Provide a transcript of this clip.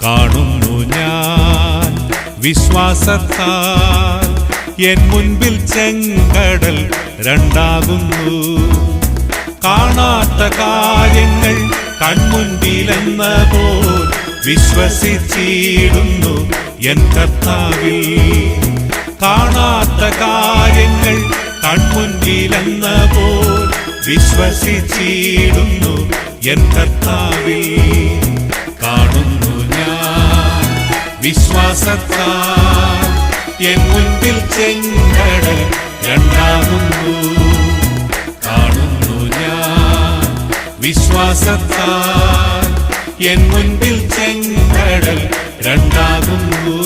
കാണുന്നു ഞാൻ വിശ്വാസത്താൽ എൻ മുൻപിൽ ചെങ്കടൽ രണ്ടാകുന്നു. കാണാത്ത കാര്യങ്ങൾ കൺമുൻപിലെന്ന പോൽ വിശ്വസിച്ചിടുന്നു എൻ കർത്താവിൽ. കാണാത്ത കാര്യങ്ങൾ കൺമുൻപിലെന്ന പോൽ വിശ്വസിച്ചിടുന്നു എൻ കർത്താവിൽ. കാണുന്നു ഞാൻ വിശ്വാസത്താൽ എൻ മുൻപിൽ ചെങ്കടൽ രണ്ടാകുന്നു. കാണുന്നു ഞാൻ വിശ്വാസത്താൽ എൻ മുൻപിൽ ചെങ്കടൽ രണ്ടാകുന്നു.